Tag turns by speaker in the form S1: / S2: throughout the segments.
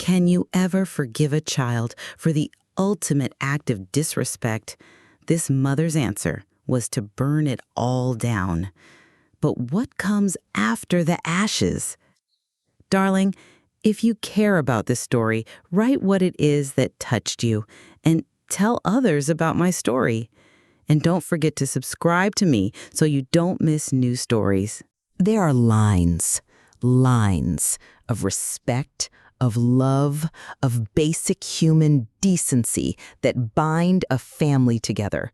S1: Can you ever forgive a child for the ultimate act of disrespect? This mother's answer was to burn it all down. But what comes after the ashes? Darling, if you care about this story, write what it is that touched you and tell others about my story. And don't forget to subscribe to me so you don't miss new stories.
S2: There are lines of respect, of love, of basic human decency that bind a family together.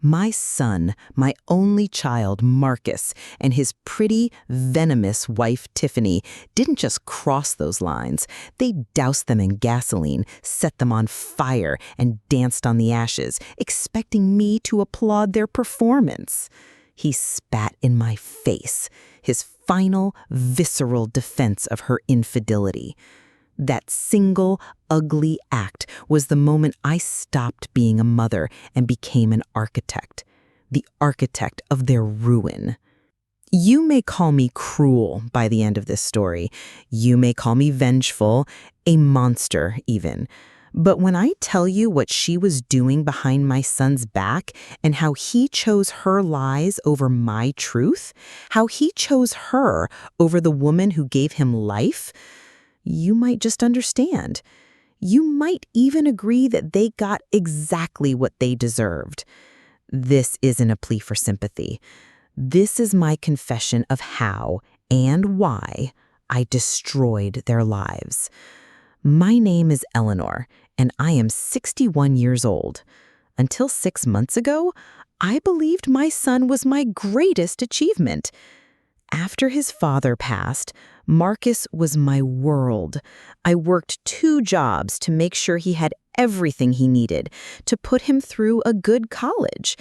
S2: My son, my only child, Marcus, and his pretty, venomous wife, Tiffany, didn't just cross those lines. They doused them in gasoline, set them on fire, and danced on the ashes, expecting me to applaud their performance. He spat in my face, his final, visceral defense of her infidelity. That single, ugly act was the moment I stopped being a mother and became an architect, the architect of their ruin. You may call me cruel by the end of this story. You may call me vengeful, a monster even. But when I tell you what she was doing behind my son's back and how he chose her lies over my truth, how he chose her over the woman who gave him life, you might just understand. You might even agree that they got exactly what they deserved. This isn't a plea for sympathy. This is my confession of how and why I destroyed their lives. My name is Eleanor, and I am 61 years old. Until 6 months ago, I believed my son was my greatest achievement. After his father passed, Marcus was my world. I worked 2 jobs to make sure he had everything he needed, to put him through a good college.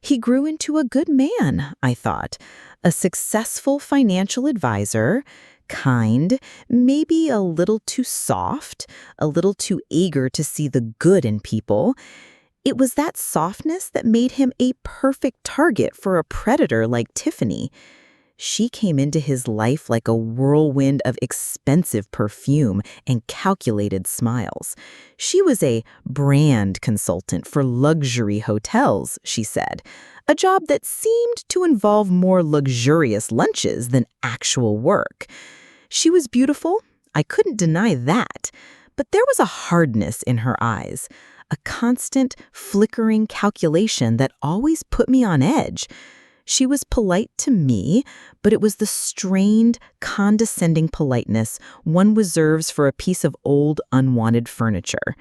S2: He grew into a good man, I thought, a successful financial advisor, kind, maybe a little too soft, a little too eager to see the good in people. It was that softness that made him a perfect target for a predator like Tiffany. She came into his life like a whirlwind of expensive perfume and calculated smiles. She was a brand consultant for luxury hotels, she said, a job that seemed to involve more luxurious lunches than actual work. She was beautiful, I couldn't deny that, but there was a hardness in her eyes, a constant, flickering calculation that always put me on edge. She was polite to me, but it was the strained, condescending politeness one reserves for a piece of old, unwanted furniture.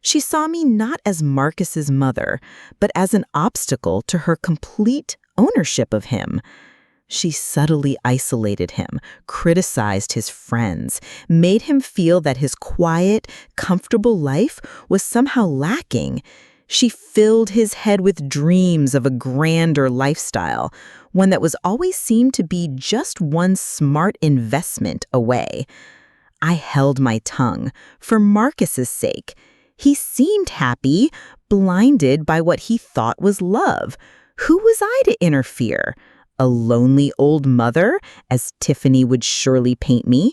S2: She saw me not as Marcus's mother, but as an obstacle to her complete ownership of him. She subtly isolated him, criticized his friends, made him feel that his quiet, comfortable life was somehow lacking. She filled his head with dreams of a grander lifestyle, one that was always seemed to be just one smart investment away. I held my tongue, for Marcus's sake. He seemed happy, blinded by what he thought was love. Who was I to interfere? A lonely old mother, as Tiffany would surely paint me?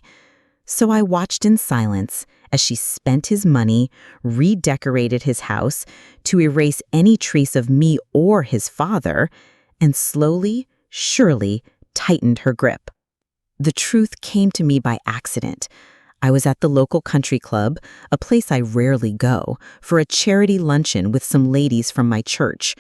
S2: So I watched in silence as she spent his money, redecorated his house to erase any trace of me or his father, and slowly, surely tightened her grip. The truth came to me by accident. I was at the local country club, a place I rarely go, for a charity luncheon with some ladies from my church.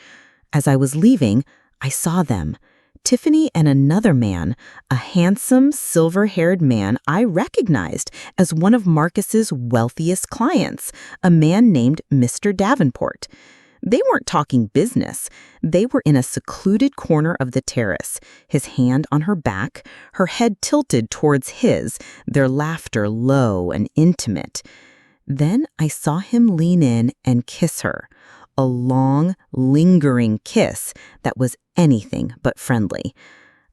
S2: As I was leaving, I saw them. Tiffany and another man, a handsome, silver-haired man I recognized as one of Marcus's wealthiest clients, a man named Mr. Davenport. They weren't talking business. They were in a secluded corner of the terrace, his hand on her back, her head tilted towards his, their laughter low and intimate. Then I saw him lean in and kiss her. A long, lingering kiss that was anything but friendly.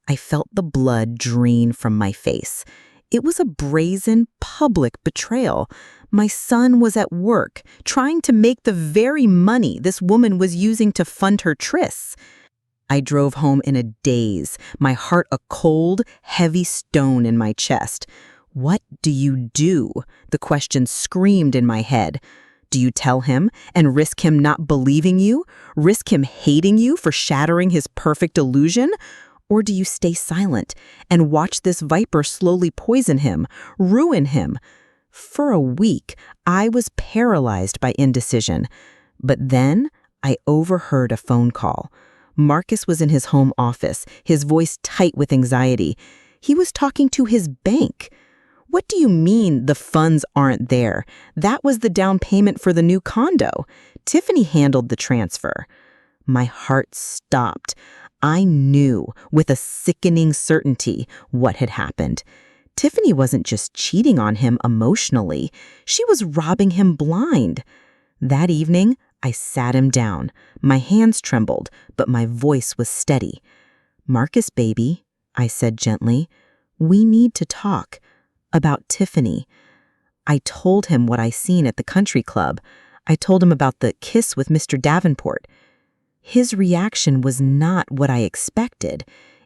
S2: I felt the blood drain from my face. It was a brazen, public betrayal. My son was at work, trying to make the very money this woman was using to fund her trysts. I drove home in a daze, my heart a cold, heavy stone in my chest. What do you do? The question screamed in my head. Do you tell him and risk him not believing you? Risk him hating you for shattering his perfect illusion? Or do you stay silent and watch this viper slowly poison him, ruin him? For a week, I was paralyzed by indecision. But then I overheard a phone call. Marcus was in his home office, his voice tight with anxiety. He was talking to his bank. What do you mean the funds aren't there? That was the down payment for the new condo. Tiffany handled the transfer. My heart stopped. I knew with a sickening certainty what had happened. Tiffany wasn't just cheating on him emotionally. She was robbing him blind. That evening, I sat him down. My hands trembled, but my voice was steady. "Marcus, baby," I said gently, "we need to talk about Tiffany." I told him what I seen at the country club. I told him about the kiss with Mr. Davenport. His reaction was not what I expected.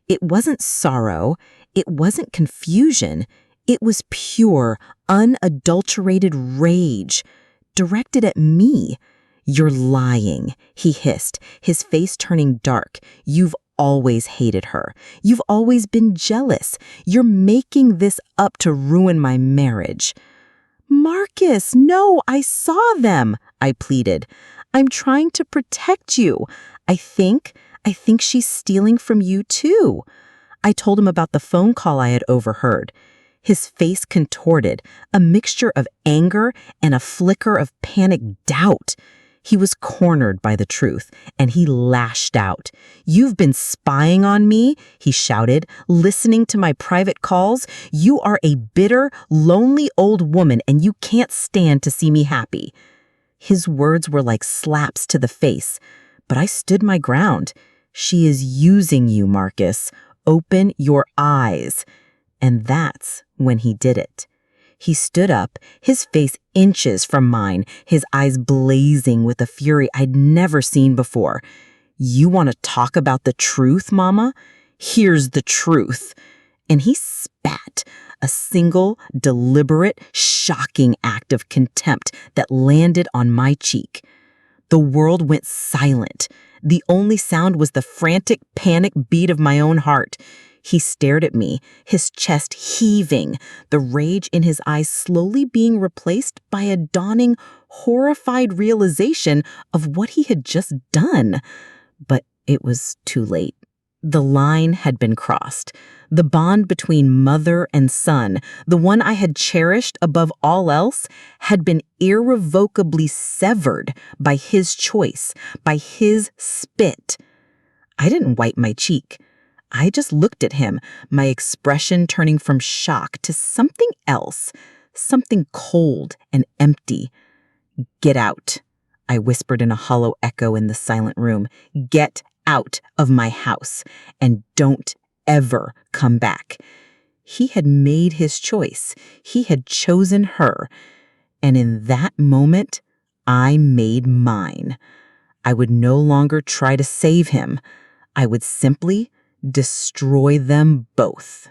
S2: It wasn't sorrow. It wasn't confusion. It was pure, unadulterated rage, directed at me. "You're lying," he hissed, his face turning dark. "You've always hated her. You've always been jealous. You're making this up to ruin my marriage." "Marcus, no, I saw them," I pleaded. "I'm trying to protect you. I think she's stealing from you too." I told him about the phone call I had overheard. His face contorted, a mixture of anger and a flicker of panicked doubt. He was cornered by the truth, and he lashed out. "You've been spying on me," he shouted, "listening to my private calls. You are a bitter, lonely old woman, and you can't stand to see me happy." His words were like slaps to the face, but I stood my ground. "She is using you, Marcus. Open your eyes." And that's when he did it. He stood up, his face inches from mine, his eyes blazing with a fury I'd never seen before. "You want to talk about the truth, Mama? Here's the truth." And he spat, a single, deliberate, shocking act of contempt that landed on my cheek. The world went silent. The only sound was the frantic panic beat of my own heart. He stared at me, his chest heaving, the rage in his eyes slowly being replaced by a dawning, horrified realization of what he had just done. But it was too late. The line had been crossed. The bond between mother and son, the one I had cherished above all else, had been irrevocably severed by his choice, by his spit. I didn't wipe my cheek. I just looked at him, my expression turning from shock to something else, something cold and empty. "Get out," I whispered in a hollow echo in the silent room. "Get out of my house, and don't ever come back." He had made his choice. He had chosen her. And in that moment, I made mine. I would no longer try to save him. I would simply destroy them both.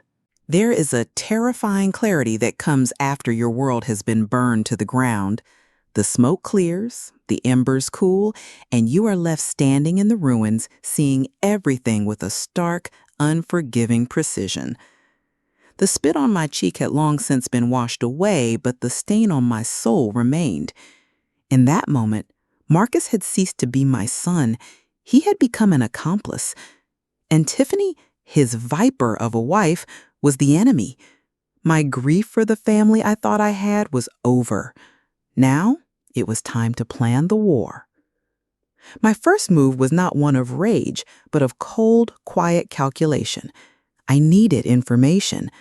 S1: There is a terrifying clarity that comes after your world has been burned to the ground. The smoke clears, the embers cool, and you are left standing in the ruins, seeing everything with a stark, unforgiving precision. The spit on my cheek had long since been washed away, but the stain on my soul remained. In that moment, Marcus had ceased to be my son. He had become an accomplice. And Tiffany, his viper of a wife, was the enemy. My grief for the family I thought I had was over. Now, it was time to plan the war. My first move was not one of rage, but of cold, quiet calculation. I needed information.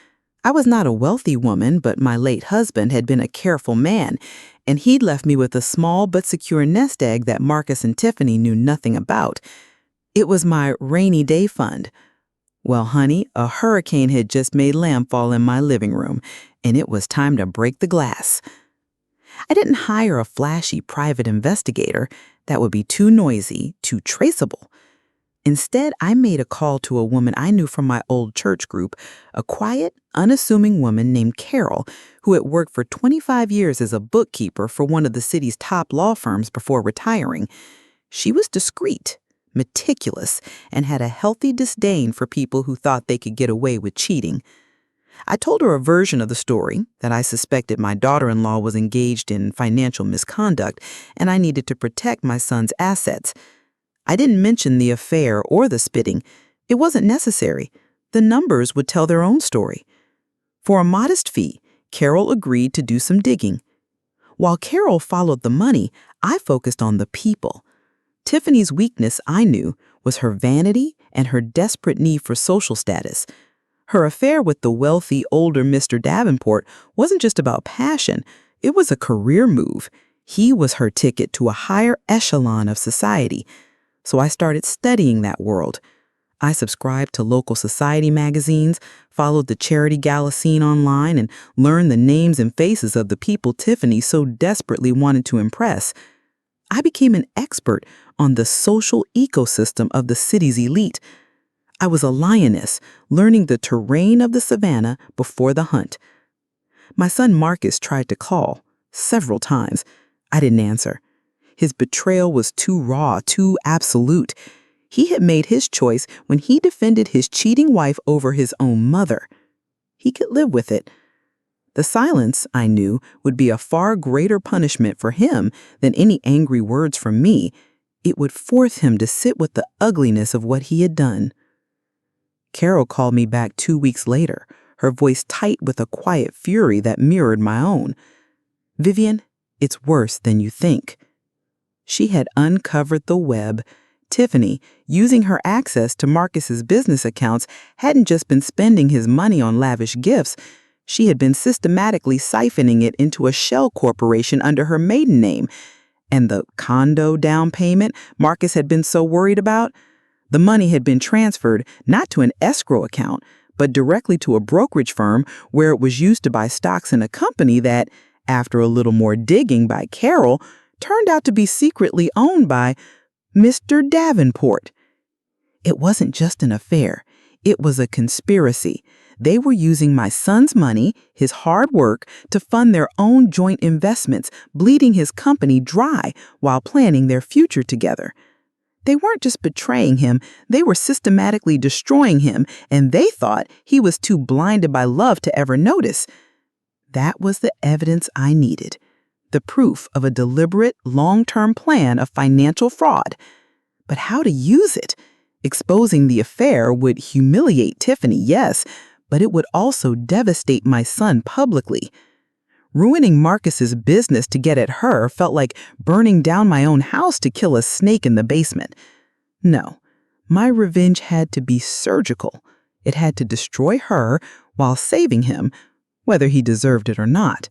S1: I was not a wealthy woman, but my late husband had been a careful man, and he'd left me with a small but secure nest egg that Marcus and Tiffany knew nothing about. It was my rainy day fund. Well, honey, a hurricane had just made landfall in my living room, and it was time to break the glass. I didn't hire a flashy private investigator. That would be too noisy, too traceable. Instead, I made a call to a woman I knew from my old church group, a quiet, unassuming woman named Carol, who had worked for 25 years as a bookkeeper for one of the city's top law firms before retiring. She was discreet, meticulous, and had a healthy disdain for people who thought they could get away with cheating. I told her a version of the story, that I suspected my daughter-in-law was engaged in financial misconduct and I needed to protect my son's assets. I didn't mention the affair or the spitting. It wasn't necessary. The numbers would tell their own story. For a modest fee, Carol agreed to do some digging. While Carol followed the money, I focused on the people. Tiffany's weakness, I knew, was her vanity and her desperate need for social status. Her affair with the wealthy, older Mr. Davenport wasn't just about passion. It was a career move. He was her ticket to a higher echelon of society. So I started studying that world. I subscribed to local society magazines, followed the charity gala scene online, and learned the names and faces of the people Tiffany so desperately wanted to impress. I became an expert on the social ecosystem of the city's elite. I was a lioness, learning the terrain of the savannah before the hunt. My son Marcus tried to call several times. I didn't answer. His betrayal was too raw, too absolute. He had made his choice when he defended his cheating wife over his own mother. He could live with it. The silence, I knew, would be a far greater punishment for him than any angry words from me. It would force him to sit with the ugliness of what he had done. Carol called me back 2 weeks later, her voice tight with a quiet fury that mirrored my own. "Vivian, it's worse than you think." She had uncovered the web. Tiffany, using her access to Marcus's business accounts, hadn't just been spending his money on lavish gifts. She had been systematically siphoning it into a shell corporation under her maiden name. And the condo down payment Marcus had been so worried about? The money had been transferred not to an escrow account, but directly to a brokerage firm where it was used to buy stocks in a company that, after a little more digging by Carol, turned out to be secretly owned by Mr. Davenport. It wasn't just an affair. It was a conspiracy. They were using my son's money, his hard work, to fund their own joint investments, bleeding his company dry while planning their future together. They weren't just betraying him, they were systematically destroying him, and they thought he was too blinded by love to ever notice. That was the evidence I needed. The proof of a deliberate, long-term plan of financial fraud. But how to use it? Exposing the affair would humiliate Tiffany, yes, but it would also devastate my son publicly. Ruining Marcus's business to get at her felt like burning down my own house to kill a snake in the basement. No, my revenge had to be surgical. It had to destroy her while saving him, whether he deserved it or not.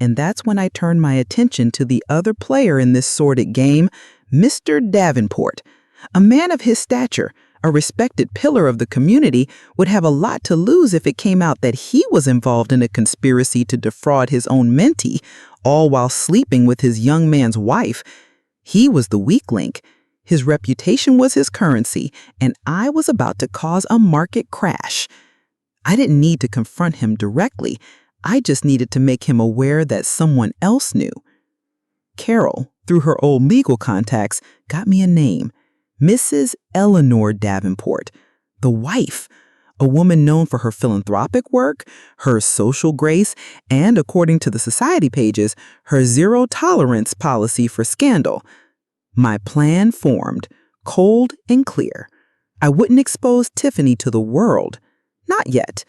S1: And that's when I turned my attention to the other player in this sordid game, Mr. Davenport. A man of his stature, a respected pillar of the community, would have a lot to lose if it came out that he was involved in a conspiracy to defraud his own mentee, all while sleeping with his young man's wife. He was the weak link. His reputation was his currency, and I was about to cause a market crash. I didn't need to confront him directly. I just needed to make him aware that someone else knew. Carol, through her old legal contacts, got me a name. Mrs. Eleanor Davenport, the wife, a woman known for her philanthropic work, her social grace, and, according to the society pages, her zero-tolerance policy for scandal. My plan formed, cold and clear. I wouldn't expose Tiffany to the world. Not yet.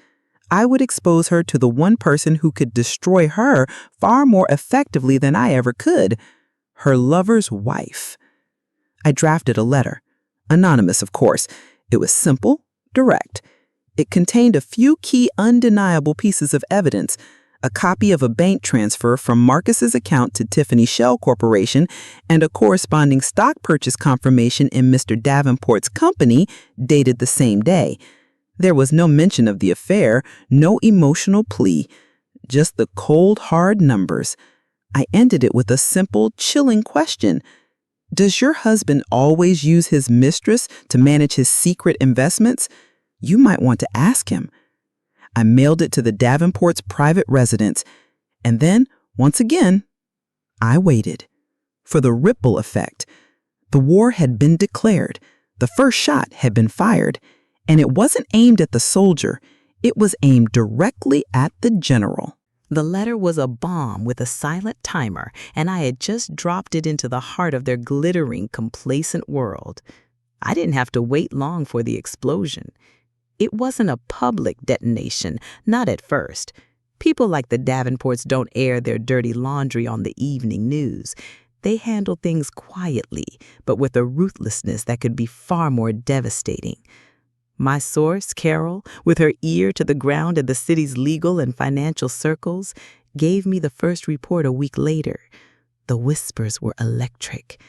S1: I would expose her to the one person who could destroy her far more effectively than I ever could, her lover's wife. I drafted a letter. Anonymous, of course. It was simple, direct. It contained a few key undeniable pieces of evidence: a copy of a bank transfer from Marcus's account to Tiffany Shell Corporation and a corresponding stock purchase confirmation in Mr. Davenport's company dated the same day. There was no mention of the affair, no emotional plea, just the cold, hard numbers. I ended it with a simple, chilling question.
S3: Does your husband always use his mistress to manage his secret investments? You might want to ask him. I mailed it to the Davenport's private residence, and then, once again, I waited for the ripple effect. The war had been declared, the first shot had been fired, and it wasn't aimed at the soldier, it was aimed directly at the general.
S2: The letter was a bomb with a silent timer, and I had just dropped it into the heart of their glittering, complacent world. I didn't have to wait long for the explosion. It wasn't a public detonation, not at first. People like the Davenports don't air their dirty laundry on the evening news. They handle things quietly, but with a ruthlessness that could be far more devastating. My source, Carol, with her ear to the ground in the city's legal and financial circles, gave me the first report a week later. The whispers were electric.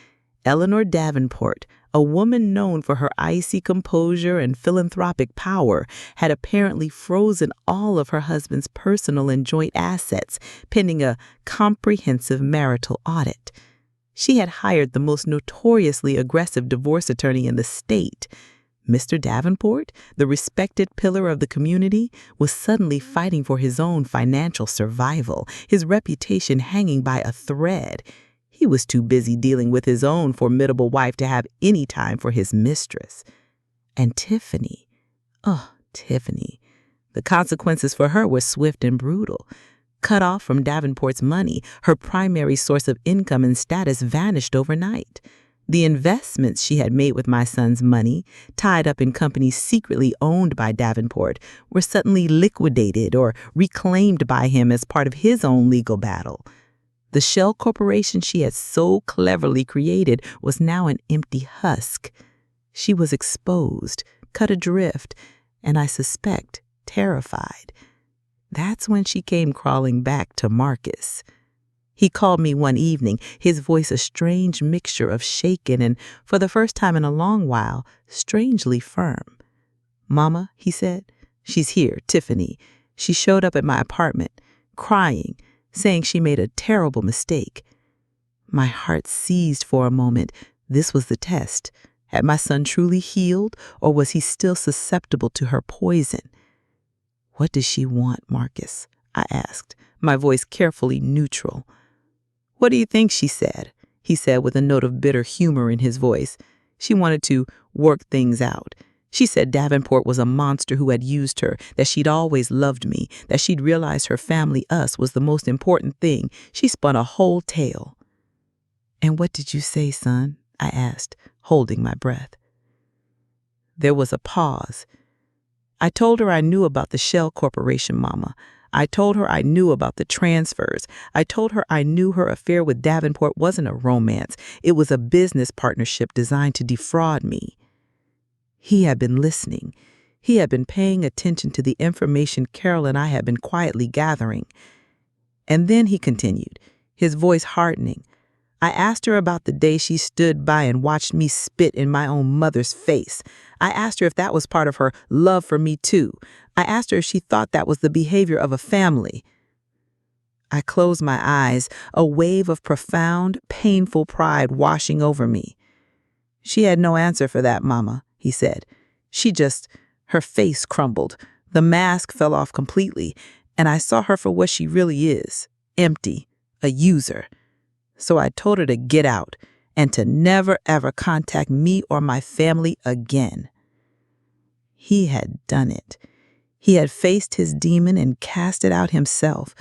S2: Eleanor Davenport, a woman known for her icy composure and philanthropic power, had apparently frozen all of her husband's personal and joint assets, pending a comprehensive marital audit. She had hired the most notoriously aggressive divorce attorney in the state. Mr. Davenport, the respected pillar of the community, was suddenly fighting for his own financial survival, his reputation hanging by a thread. He was too busy dealing with his own formidable wife to have any time for his mistress. And Tiffany, Tiffany. The consequences for her were swift and brutal. Cut off from Davenport's money, her primary source of income and status vanished overnight. The investments she had made with my son's money, tied up in companies secretly owned by Davenport, were suddenly liquidated or reclaimed by him as part of his own legal battle. The shell corporation she had so cleverly created was now an empty husk. She was exposed, cut adrift, and I suspect terrified. That's when she came crawling back to Marcus. He called me one evening, his voice a strange mixture of shaken and, for the first time in a long while, strangely firm. "Mama," he said, "she's here, Tiffany. She showed up at my apartment, crying, saying she made a terrible mistake." My heart seized for a moment. This was the test. Had my son truly healed, or was he still susceptible to her poison? "What does she want, Marcus?" I asked, my voice carefully neutral. "What do you think she said?" he said with a note of bitter humor in his voice. "She wanted to work things out. She said Davenport was a monster who had used her, that she'd always loved me, that she'd realized her family, us, was the most important thing. She spun a whole tale." "And what did you say, son?" I asked, holding my breath. There was a pause. "I told her I knew about the Shell Corporation, Mama. I told her I knew about the transfers. I told her I knew her affair with Davenport wasn't a romance. It was a business partnership designed to defraud me." He had been listening. He had been paying attention to the information Carol and I had been quietly gathering. And then he continued, his voice hardening. "I asked her about the day she stood by and watched me spit in my own mother's face. I asked her if that was part of her love for me too. I asked her if she thought that was the behavior of a family." I closed my eyes, a wave of profound, painful pride washing over me. "She had no answer for that, Mama," he said. Her face crumbled. The mask fell off completely, and I saw her for what she really is, empty, a user. So I told her to get out and to never ever contact me or my family again." He had done it. He had faced his demon and cast it out himself.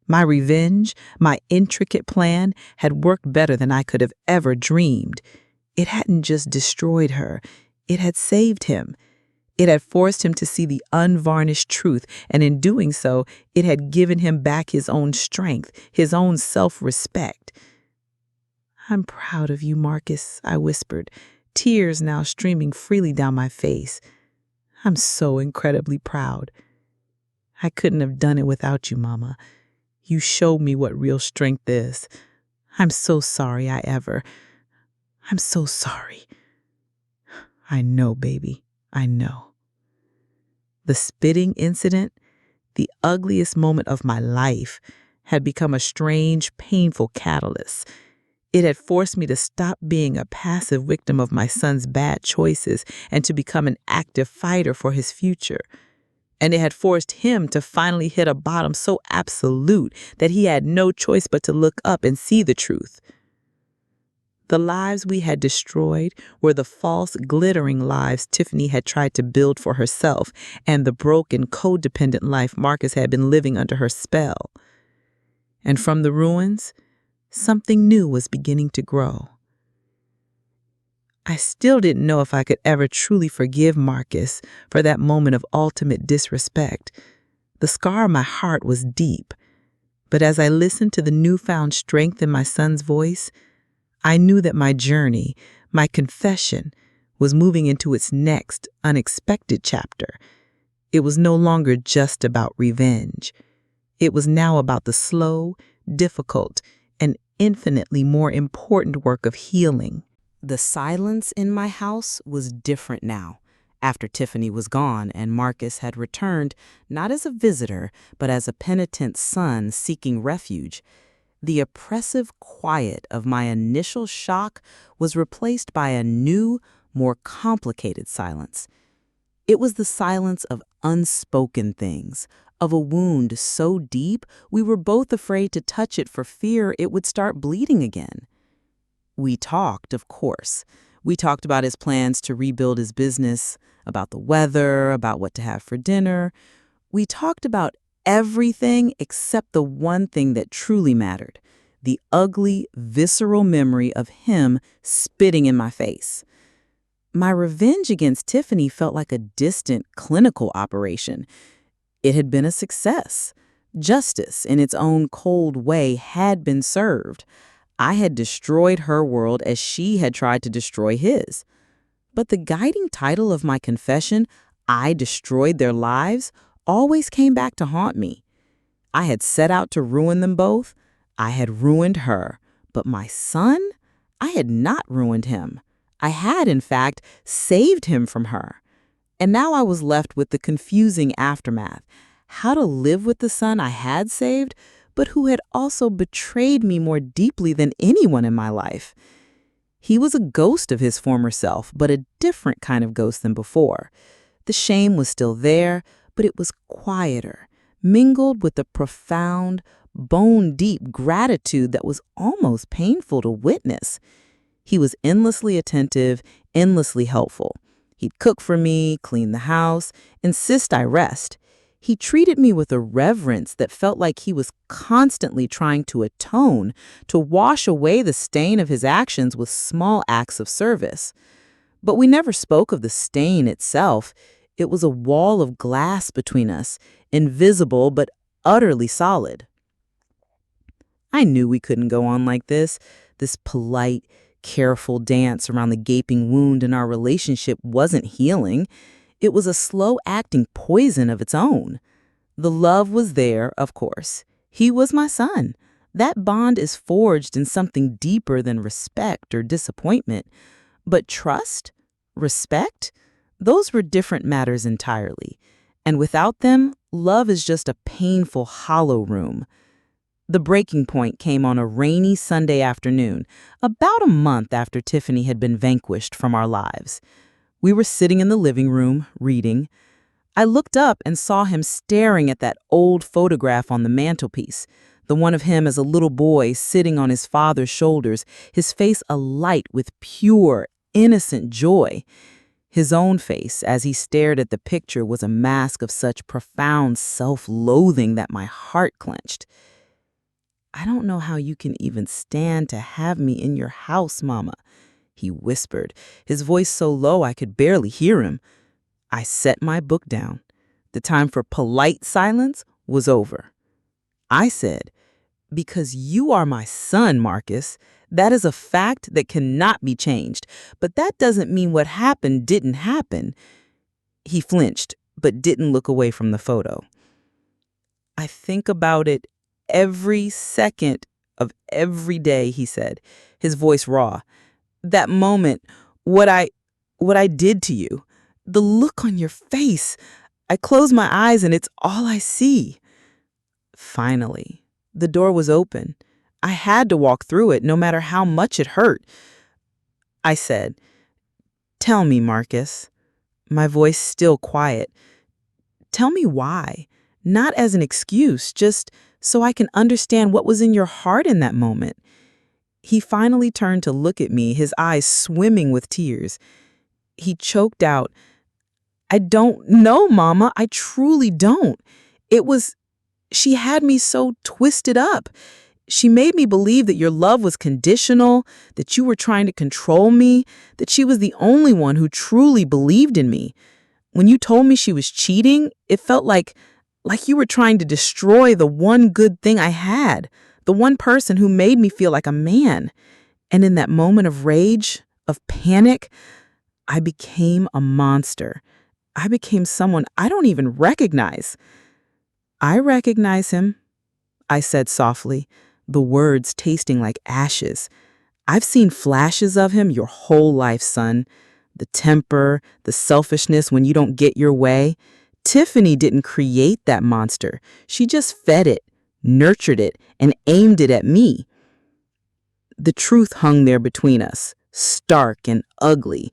S2: My revenge, my intricate plan, had worked better than I could have ever dreamed. It hadn't just destroyed her. It had saved him. It had forced him to see the unvarnished truth, and in doing so, it had given him back his own strength, his own self-respect. "I'm proud of you, Marcus," I whispered, tears now streaming freely down my face. "I'm so incredibly proud. I couldn't have done it without you, Mama. You showed me what real strength is. I'm so sorry I'm so sorry." "I know, baby, I know." The spitting incident, the ugliest moment of my life, had become a strange, painful catalyst.
S3: It had forced me to stop being a passive victim of my son's bad choices and to become an active fighter for his future. And it had forced him to finally hit a bottom so absolute that he had no choice but to look up and see the truth. The lives we had destroyed were the false, glittering lives Tiffany had tried to build for herself and the broken, codependent life Marcus had been living under her spell. And from the ruins, something new was beginning to grow. I still didn't know if I could ever truly forgive Marcus for that moment of ultimate disrespect. The scar on my heart was deep, but as I listened to the newfound strength in my son's voice, I knew that my journey, my confession, was moving into its next, unexpected chapter. It was no longer just about revenge. It was now about the slow, difficult, and infinitely more important work of healing.
S1: The silence in my house was different now. After Tiffany was gone and Marcus had returned, not as a visitor, but as a penitent son seeking refuge, the oppressive quiet of my initial shock was replaced by a new, more complicated silence. It was the silence of unspoken things, of a wound so deep we were both afraid to touch it for fear it would start bleeding again. We talked, of course. We talked about his plans to rebuild his business, about the weather, about what to have for dinner. We talked about everything except the one thing that truly mattered, the ugly, visceral memory of him spitting in my face. My revenge against Tiffany felt like a distant clinical operation. It had been a success. Justice, in its own cold way, had been served. I had destroyed her world as she had tried to destroy his. But the guiding title of my confession, I destroyed their lives, always came back to haunt me. I had set out to ruin them both. I had ruined her. But my son? I had not ruined him. I had, in fact, saved him from her. And now I was left with the confusing aftermath. How to live with the son I had saved, but who had also betrayed me more deeply than anyone in my life. He was a ghost of his former self, but a different kind of ghost than before. The shame was still there, but it was quieter, mingled with a profound, bone-deep gratitude that was almost painful to witness. He was endlessly attentive, endlessly helpful. He'd cook for me, clean the house, insist I rest. He treated me with a reverence that felt like he was constantly trying to atone, to wash away the stain of his actions with small acts of service. But we never spoke of the stain itself. It was a wall of glass between us, invisible but utterly solid. I knew we couldn't go on like this polite, careful dance around the gaping wound in our relationship wasn't healing. It was a slow-acting poison of its own. The love was there, of course. He was my son. That bond is forged in something deeper than respect or disappointment. But trust, respect, those were different matters entirely. And without them, love is just a painful, hollow room. The breaking point came on a rainy Sunday afternoon, about a month after Tiffany had been vanquished from our lives. We were sitting in the living room, reading. I looked up and saw him staring at that old photograph on the mantelpiece, the one of him as a little boy sitting on his father's shoulders, his face alight with pure, innocent joy. His own face, as he stared at the picture, was a mask of such profound self-loathing that my heart clenched. "I don't know how you can even stand to have me in your house, Mama," he whispered, his voice so low I could barely hear him. I set my book down. The time for polite silence was over. I said, "Because you are my son, Marcus. That is a fact that cannot be changed. But that doesn't mean what happened didn't happen." He flinched, but didn't look away from the photo. "I think about it every second of every day," he said, his voice raw. "That moment, what I did to you, the look on your face. I close my eyes and it's all I see." Finally, the door was open.
S3: I had to walk through it no matter how much it hurt. I said, "Tell me, Marcus," my voice still quiet. "Tell me why. Not as an excuse, just so I can understand what was in your heart in that moment." He finally turned to look at me, his eyes swimming with tears. He choked out, "I don't know, Mama. I truly don't. It was, she had me so twisted up. She made me believe that your love was conditional, that you were trying to control me, that she was the only one who truly believed in me. When you told me she was cheating, it felt like you were trying to destroy the one good thing I had, the one person who made me feel like a man. And in that moment of rage, of panic, I became a monster. I became someone I don't even recognize." "I recognize him," I said softly, the words tasting like ashes. "I've seen flashes of him your whole life, son. The temper, the selfishness when you don't get your way. Tiffany didn't create that monster. She just fed it, nurtured it, and aimed it at me." The truth hung there between us, stark and ugly.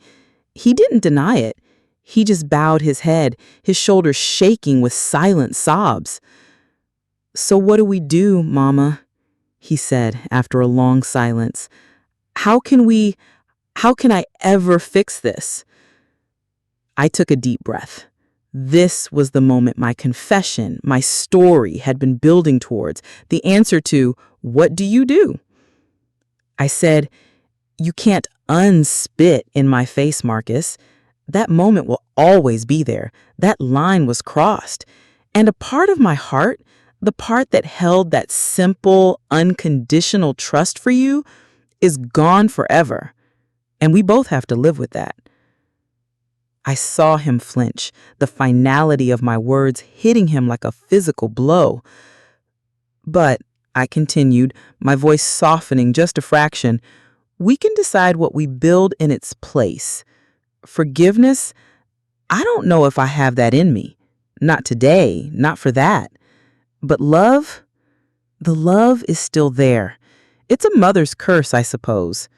S3: He didn't deny it. He just bowed his head, his shoulders shaking with silent sobs. "So what do we do, Mama?" he said after a long silence. How can I ever fix this?" I took a deep breath. This was the moment my confession, my story had been building towards, the answer to, "What do you do?" I said, "You can't unspit in my face, Marcus. That moment will always be there. That line was crossed. And a part of my heart, the part that held that simple, unconditional trust for you, is gone forever. And we both have to live with that." I saw him flinch, the finality of my words hitting him like a physical blow. "But," I continued, my voice softening just a fraction, "we can decide what we build in its place. Forgiveness, I don't know if I have that in me. Not today, not for that. But love, the love is still there. It's a mother's curse, I suppose."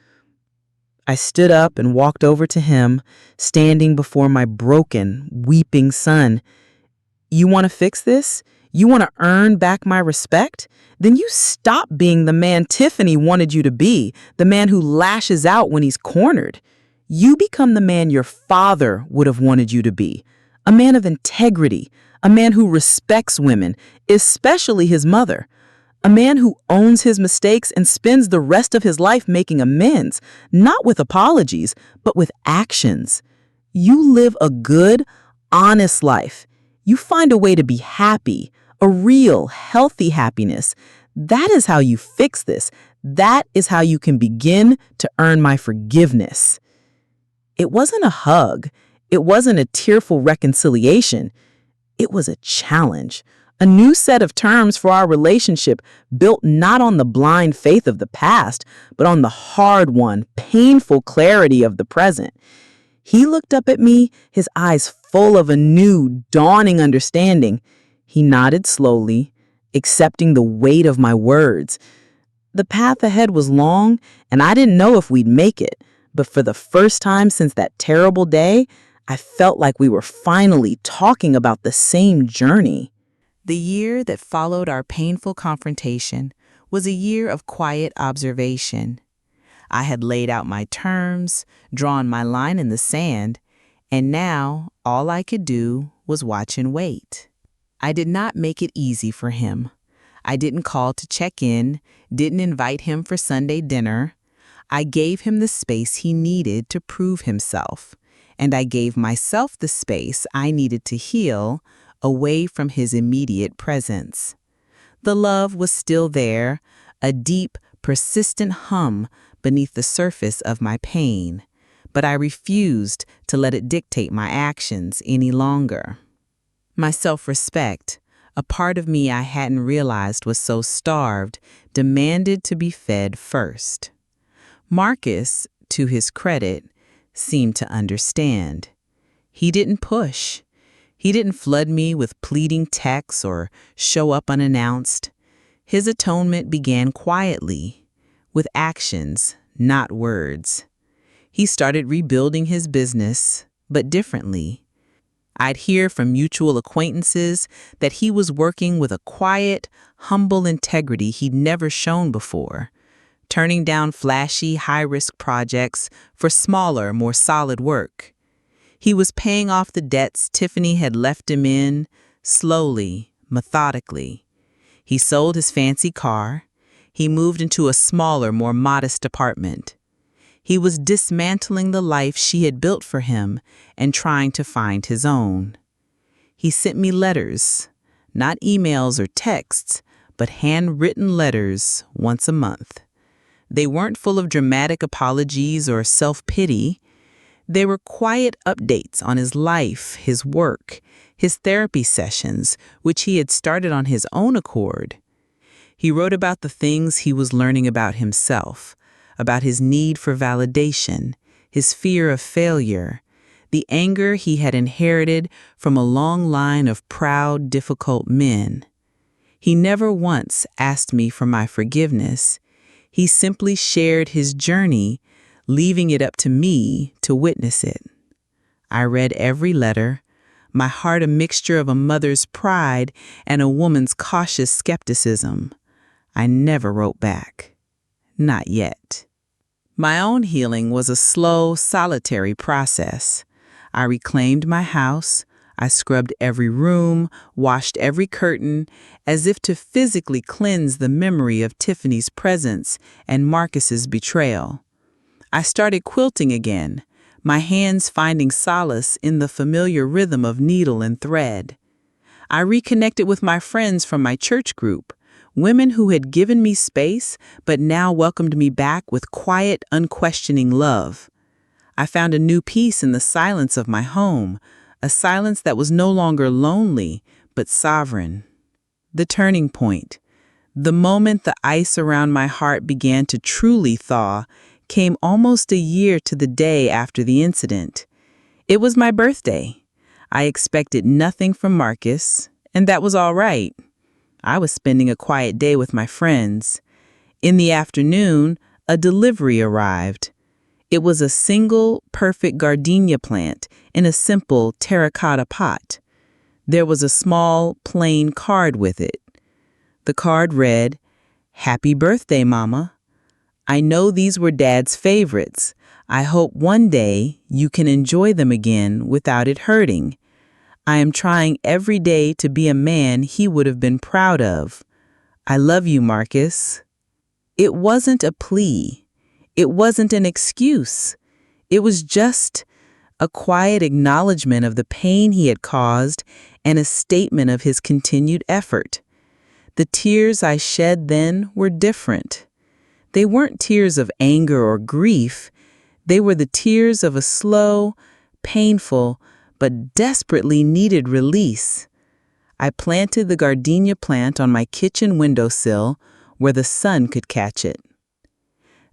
S3: I stood up and walked over to him, standing before my broken, weeping son. "You want to fix this? You want to earn back my respect? Then you stop being the man Tiffany wanted you to be, the man who lashes out when he's cornered. You become the man your father would have wanted you to be, a man of integrity, a man who respects women, especially his mother. A man who owns his mistakes and spends the rest of his life making amends, not with apologies, but with actions. You live a good, honest life. You find a way to be happy, a real, healthy happiness. That is how you fix this. That is how you can begin to earn my forgiveness." It wasn't a hug. It wasn't a tearful reconciliation. It was a challenge. A new set of terms for our relationship built not on the blind faith of the past, but on the hard-won, painful clarity of the present. He looked up at me, his eyes full of a new, dawning understanding. He nodded slowly, accepting the weight of my words. The path ahead was long, and I didn't know if we'd make it, but for the first time since that terrible day, I felt like we were finally talking about the same journey. The year that followed our painful confrontation was a year of quiet observation. I had laid out my terms, drawn my line in the sand, and now all I could do was watch and wait. I did not make it easy for him. I didn't call to check in, didn't invite him for Sunday dinner. I gave him the space he needed to prove himself, and I gave myself the space I needed to heal away from his immediate presence. The love was still there, a deep, persistent hum beneath the surface of my pain, but I refused to let it dictate my actions any longer. My self-respect, a part of me I hadn't realized was so starved, demanded to be fed first. Marcus, to his credit, seemed to understand. He didn't push. He didn't flood me with pleading texts or show up unannounced. His atonement began quietly, with actions, not words. He started rebuilding his business, but differently. I'd hear from mutual acquaintances that he was working with a quiet, humble integrity he'd never shown before, turning down flashy, high-risk projects for smaller, more solid work. He was paying off the debts Tiffany had left him in, slowly, methodically. He sold his fancy car. He moved into a smaller, more modest apartment. He was dismantling the life she had built for him and trying to find his own. He sent me letters, not emails or texts, but handwritten letters once a month. They weren't full of dramatic apologies or self-pity. They were quiet updates on his life, his work, his therapy sessions, which he had started on his own accord. He wrote about the things he was learning about himself, about his need for validation, his fear of failure, the anger he had inherited from a long line of proud, difficult men. He never once asked me for my forgiveness. He simply shared his journey, leaving it up to me to witness it. I read every letter, my heart a mixture of a mother's pride and a woman's cautious skepticism. I never wrote back. Not yet. My own healing was a slow, solitary process. I reclaimed my house. I scrubbed every room, washed every curtain, as if to physically cleanse the memory of Tiffany's presence and Marcus's betrayal. I started quilting again, my hands finding solace in the familiar rhythm of needle and thread. I reconnected with my friends from my church group, women who had given me space but now welcomed me back with quiet, unquestioning love. I found a new peace in the silence of my home, a silence that was no longer lonely but sovereign. The turning point, the moment the ice around my heart began to truly thaw, came almost a year to the day after the incident. It was my birthday. I expected nothing from Marcus, and that was all right. I was spending a quiet day with my friends. In the afternoon, a delivery arrived. It was a single, perfect gardenia plant in a simple terracotta pot. There was a small, plain card with it. The card read, "Happy birthday, Mama. I know these were Dad's favorites. I hope one day you can enjoy them again without it hurting. I am trying every day to be a man he would have been proud of. I love you, Marcus." It wasn't a plea. It wasn't an excuse. It was just a quiet acknowledgement of the pain he had caused and a statement of his continued effort. The tears I shed then were different. They weren't tears of anger or grief. They were the tears of a slow, painful, but desperately needed release. I planted the gardenia plant on my kitchen windowsill where the sun could catch it.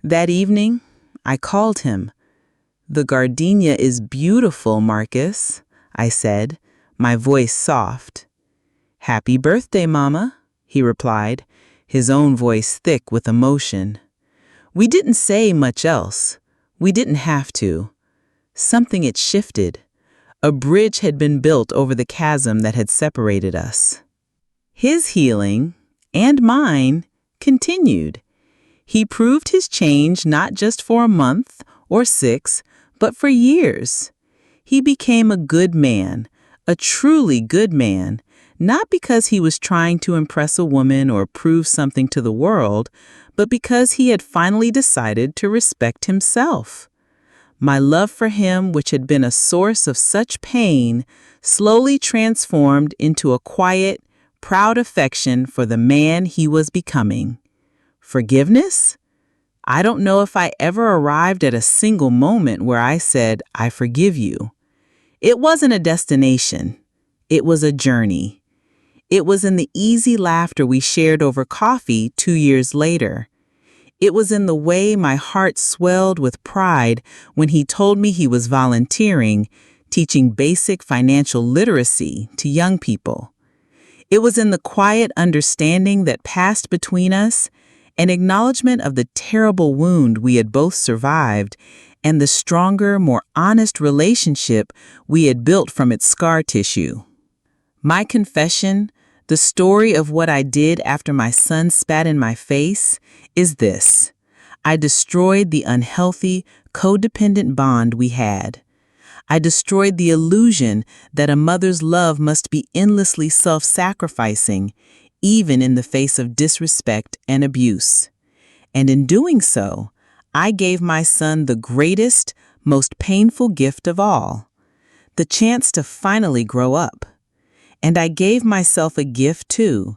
S3: That evening, I called him. "The gardenia is beautiful, Marcus," I said, my voice soft. "Happy birthday, Mama," he replied, his own voice thick with emotion. We didn't say much else. We didn't have to. Something had shifted. A bridge had been built over the chasm that had separated us. His healing, and mine, continued. He proved his change not just for a month or 6, but for years. He became a good man, a truly good man, not because he was trying to impress a woman or prove something to the world, but because he had finally decided to respect himself. My love for him, which had been a source of such pain, slowly transformed into a quiet, proud affection for the man he was becoming. Forgiveness? I don't know if I ever arrived at a single moment where I said, "I forgive you." It wasn't a destination. It was a journey. It was in the easy laughter we shared over coffee 2 years later. It was in the way my heart swelled with pride when he told me he was volunteering, teaching basic financial literacy to young people. It was in the quiet understanding that passed between us, an acknowledgement of the terrible wound we had both survived, and the stronger, more honest relationship we had built from its scar tissue. My confession, the story of what I did after my son spat in my face, is this. I destroyed the unhealthy, codependent bond we had. I destroyed the illusion that a mother's love must be endlessly self-sacrificing, even in the face of disrespect and abuse. And in doing so, I gave my son the greatest, most painful gift of all, the chance to finally grow up. And I gave myself a gift too,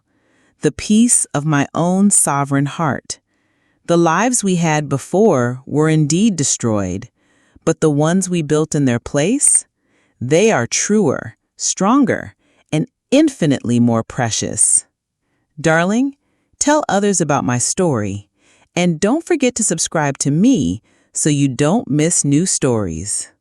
S3: the peace of my own sovereign heart. The lives we had before were indeed destroyed, but the ones we built in their place, they are truer, stronger, and infinitely more precious. Darling, tell others about my story, and don't forget to subscribe to me so you don't miss new stories.